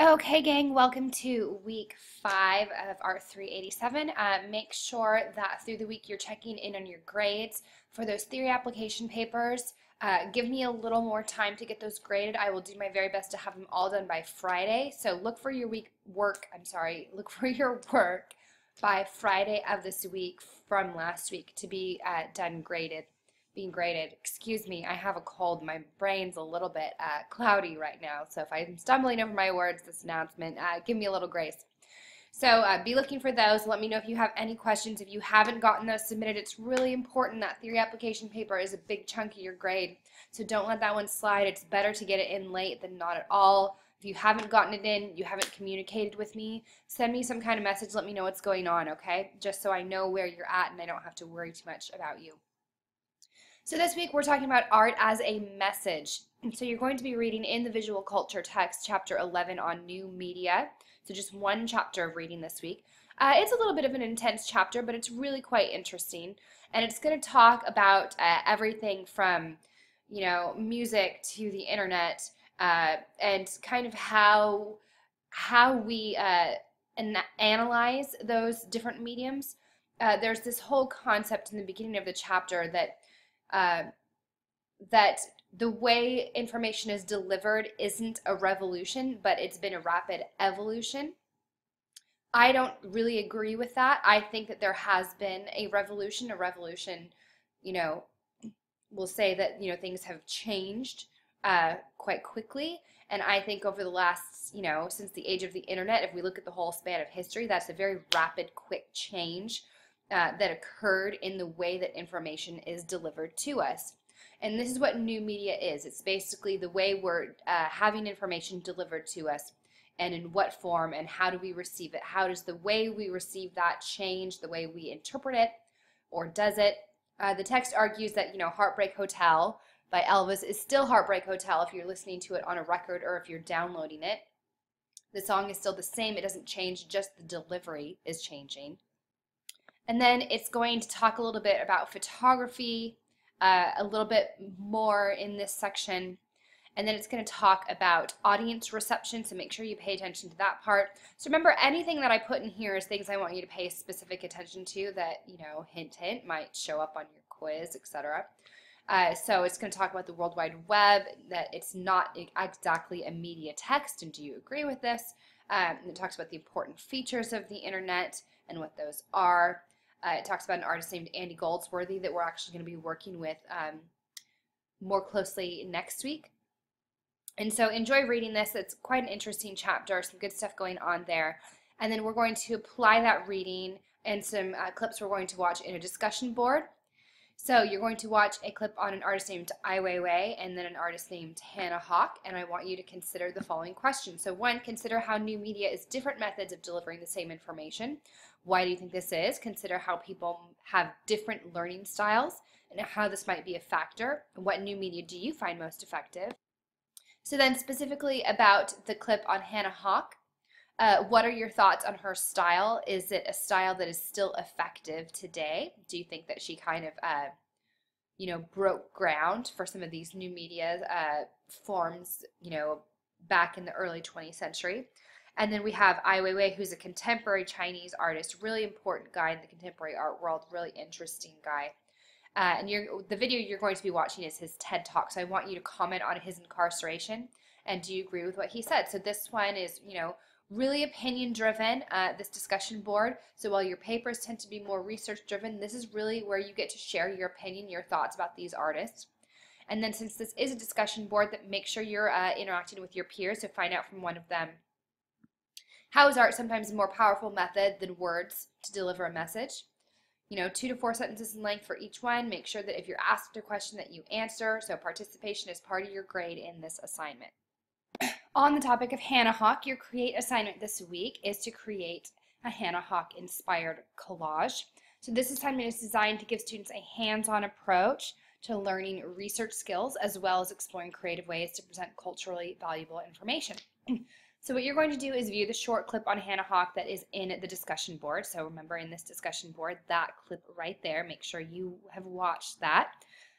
Okay, gang, welcome to week 5 of our 387. Make sure that through the week you're checking in on your grades for those theory application papers. Give me a little more time to get those graded. I will do my very best to have them all done by Friday. So look for your look for your work by Friday of this week from last week to be being graded. Excuse me, I have a cold. My brain's a little bit cloudy right now. So if I'm stumbling over my words this announcement, give me a little grace. So be looking for those. Let me know if you have any questions. If you haven't gotten those submitted, it's really important. That theory application paper is a big chunk of your grade. So don't let that one slide. It's better to get it in late than not at all. If you haven't gotten it in, you haven't communicated with me, send me some kind of message. Let me know what's going on, okay? Just so I know where you're at and I don't have to worry too much about you. So this week we're talking about art as a message. So you're going to be reading in the visual culture text, chapter 11 on new media. So just one chapter of reading this week. It's a little bit of an intense chapter, but it's really quite interesting. And it's going to talk about everything from, music to the internet, and kind of how we analyze those different mediums. There's this whole concept in the beginning of the chapter that uh, that the way information is delivered isn't a revolution, but it's been a rapid evolution. I don't really agree with that. I think that there has been a revolution. A revolution, you know, will say that, things have changed quite quickly. And I think over the last, since the age of the internet, if we look at the whole span of history, that's a very rapid, quick change that occurred in the way that information is delivered to us. And this is what new media is. It's basically the way we're having information delivered to us, and in what form, and how do we receive it. How does the way we receive that change the way we interpret it, or does it? The text argues that, Heartbreak Hotel by Elvis is still Heartbreak Hotel if you're listening to it on a record or if you're downloading it. The song is still the same. It doesn't change, just the delivery is changing. And then it's going to talk a little bit about photography, a little bit more in this section. And then it's going to talk about audience reception, so make sure you pay attention to that part. So remember, anything that I put in here is things I want you to pay specific attention to that, hint, hint, might show up on your quiz, etc. So it's going to talk about the World Wide Web, that it's not exactly a media text, and do you agree with this? And it talks about the important features of the internet and what those are. It talks about an artist named Andy Goldsworthy that we're actually going to be working with more closely next week. And so enjoy reading this. It's quite an interesting chapter, some good stuff going on there. And then we're going to apply that reading and some clips we're going to watch in a discussion board. So you're going to watch a clip on an artist named Ai Weiwei and then an artist named Hannah Hawk, and I want you to consider the following questions. So one, consider how new media is different methods of delivering the same information. Why do you think this is? Consider how people have different learning styles and how this might be a factor. What new media do you find most effective? So then specifically about the clip on Hannah Hawk, what are your thoughts on her style? Is it a style that is still effective today? Do you think that she kind of, broke ground for some of these new media forms, back in the early 20th century? And then we have Ai Weiwei, who's a contemporary Chinese artist, really important guy in the contemporary art world, really interesting guy. And the video you're going to be watching is his TED Talk, so I want you to comment on his incarceration, and do you agree with what he said? So this one is, really opinion driven, this discussion board. So while your papers tend to be more research driven, this is really where you get to share your opinion, your thoughts about these artists. And then since this is a discussion board, that make sure you're interacting with your peers to find out from one of them. How is art sometimes a more powerful method than words to deliver a message? 2 to 4 sentences in length for each one. Make sure that if you're asked a question that you answer, so participation is part of your grade in this assignment. On the topic of Hannah Hawk, your create assignment this week is to create a Hannah Hawk inspired collage. So this assignment is designed to give students a hands-on approach to learning research skills as well as exploring creative ways to present culturally valuable information. So what you're going to do is view the short clip on Hannah Hawk that is in the discussion board. So remember, in this discussion board, that clip right there, make sure you have watched that.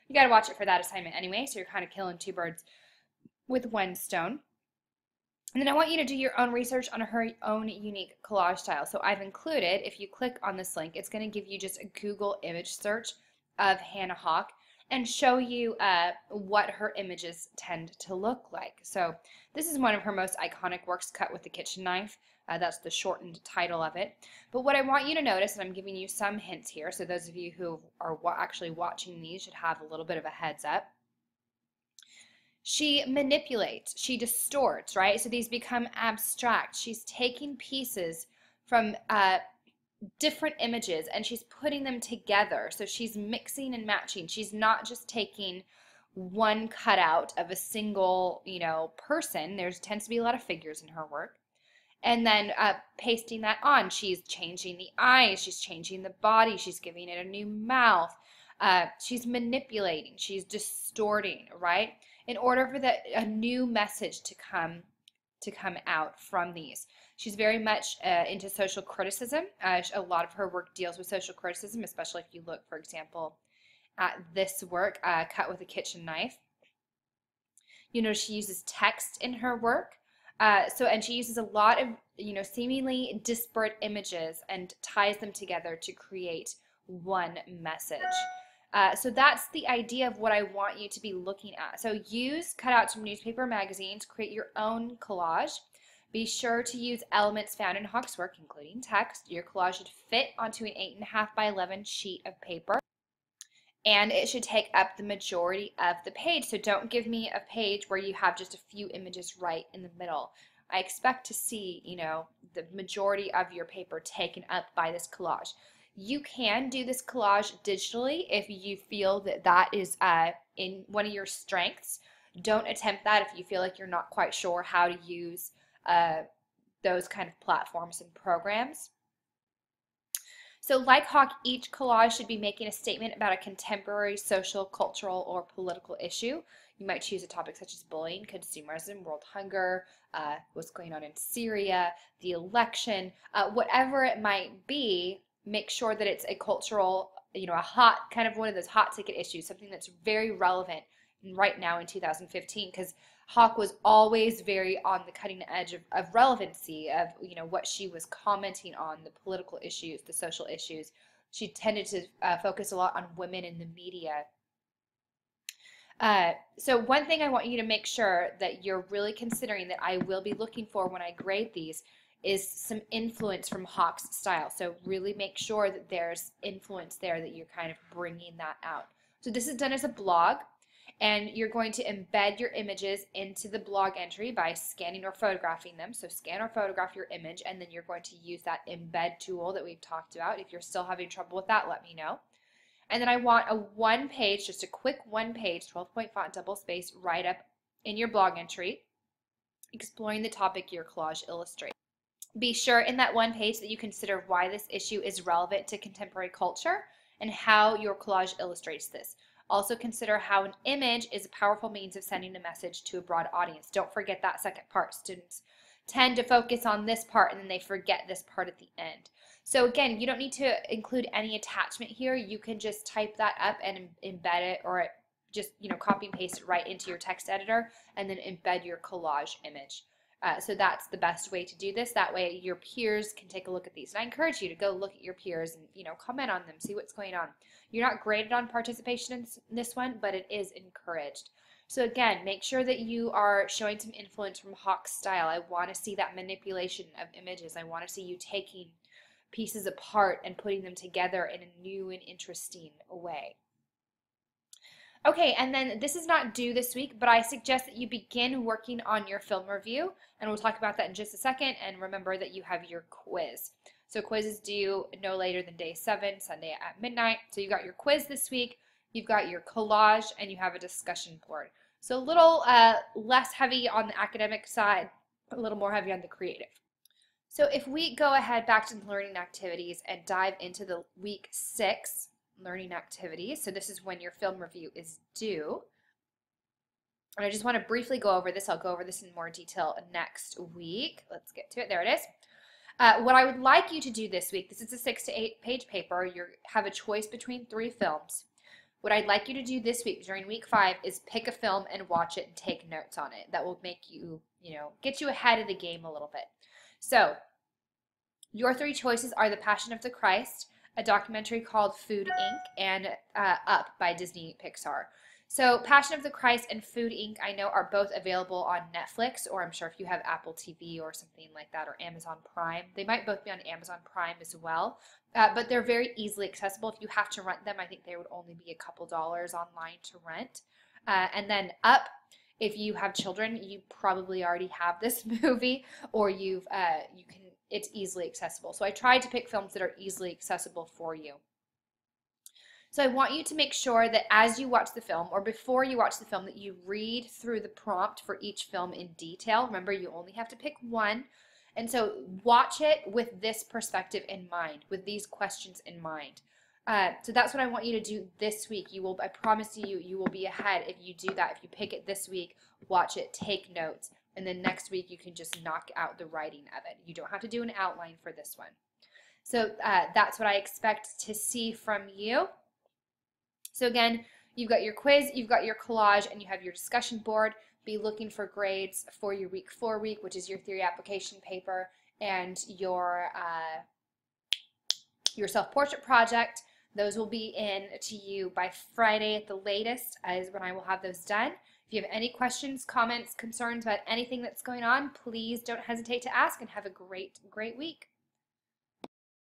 You got to watch it for that assignment anyway, so you're kind of killing two birds with one stone. And then I want you to do your own research on her own unique collage style. So I've included, if you click on this link, it's going to give you just a Google image search of Hannah Hawk and show you what her images tend to look like. So this is one of her most iconic works, Cut with the Kitchen Knife. That's the shortened title of it. But what I want you to notice, and I'm giving you some hints here, so those of you who are actually watching these should have a little bit of a heads up. She manipulates, she distorts, right? So these become abstract. She's taking pieces from different images and she's putting them together. So she's mixing and matching. She's not just taking one cutout of a single, person. There tends to be a lot of figures in her work. And then pasting that on. She's changing the eyes, she's changing the body, she's giving it a new mouth. She's manipulating, she's distorting, right? In order for a new message to come out from these. She's very much into social criticism. A lot of her work deals with social criticism, especially if you look, for example, at this work, Cut with a Kitchen Knife. She uses text in her work. And she uses a lot of, seemingly disparate images and ties them together to create one message. So that's the idea of what I want you to be looking at. So use cutouts from newspaper magazines, create your own collage. Be sure to use elements found in Hawk's work, including text. Your collage should fit onto an 8.5 by 11 sheet of paper. And it should take up the majority of the page. So don't give me a page where you have just a few images right in the middle. I expect to see, the majority of your paper taken up by this collage. You can do this collage digitally if you feel that that is in one of your strengths. Don't attempt that if you feel like you're not quite sure how to use those kind of platforms and programs. So like Hawk, each collage should be making a statement about a contemporary social, cultural, or political issue. You might choose a topic such as bullying, consumerism, world hunger, what's going on in Syria, the election, whatever it might be. Make sure that it's a cultural, a hot, kind of one of those hot ticket issues, something that's very relevant right now in 2015, because Hawk was always very on the cutting edge of relevancy of, what she was commenting on, the political issues, the social issues. She tended to focus a lot on women in the media. So one thing I want you to make sure that you're really considering that I will be looking for when I grade these is some influence from Hawk's style. So really make sure that there's influence there, that you're kind of bringing that out. So this is done as a blog, and you're going to embed your images into the blog entry by scanning or photographing them. So scan or photograph your image, and then you're going to use that embed tool that we've talked about. If you're still having trouble with that, let me know. And then I want a one-page, just a quick one-page, 12-point font, double space, write-up in your blog entry, exploring the topic your collage illustrates. Be sure in that one page that you consider why this issue is relevant to contemporary culture and how your collage illustrates this. Also consider how an image is a powerful means of sending a message to a broad audience. Don't forget that second part. Students tend to focus on this part and then they forget this part at the end. So again, you don't need to include any attachment here. You can just type that up and embed it, or just copy and paste it right into your text editor and then embed your collage image. So that's the best way to do this. That way your peers can take a look at these. And I encourage you to go look at your peers and comment on them, see what's going on. You're not graded on participation in this one, but it is encouraged. So again, make sure that you are showing some influence from Hawk's style. I want to see that manipulation of images. I want to see you taking pieces apart and putting them together in a new and interesting way. Okay, and then this is not due this week, but I suggest that you begin working on your film review, and we'll talk about that in just a second. And remember that you have your quiz. So quiz is due no later than day 7, Sunday at midnight. So you got your quiz this week, you've got your collage, and you have a discussion board. So a little less heavy on the academic side, a little more heavy on the creative. So if we go ahead back to the learning activities and dive into the week 6 learning activities. So this is when your film review is due. And I just want to briefly go over this. I'll go over this in more detail next week. Let's get to it. There it is. What I would like you to do this week, this is a 6 to 8 page paper. You have a choice between 3 films. What I'd like you to do this week during week 5 is pick a film and watch it and take notes on it. That will make you, get you ahead of the game a little bit. So your 3 choices are The Passion of the Christ, a documentary called Food Inc., and Up by Disney Pixar. So Passion of the Christ and Food Inc. I know are both available on Netflix, or I'm sure if you have Apple TV or something like that, or Amazon Prime. They might both be on Amazon Prime as well, but they're very easily accessible. If you have to rent them, I think they would only be a couple dollars online to rent. And then Up, if you have children, you probably already have this movie, or it's easily accessible. So I tried to pick films that are easily accessible for you. So I want you to make sure that as you watch the film, or before you watch the film, that you read through the prompt for each film in detail. Remember, you only have to pick one. And so watch it with this perspective in mind, with these questions in mind. So that's what I want you to do this week. I promise you will be ahead if you do that. If you pick it this week, watch it, take notes, and then next week you can just knock out the writing of it. You don't have to do an outline for this one. So that's what I expect to see from you. So again, you've got your quiz, you've got your collage, and you have your discussion board. Be looking for grades for your week 4 week, which is your theory application paper, and your self-portrait project. Those will be in to you by Friday at the latest, is when I will have those done. If you have any questions, comments, concerns about anything that's going on, please don't hesitate to ask, and have a great, great week.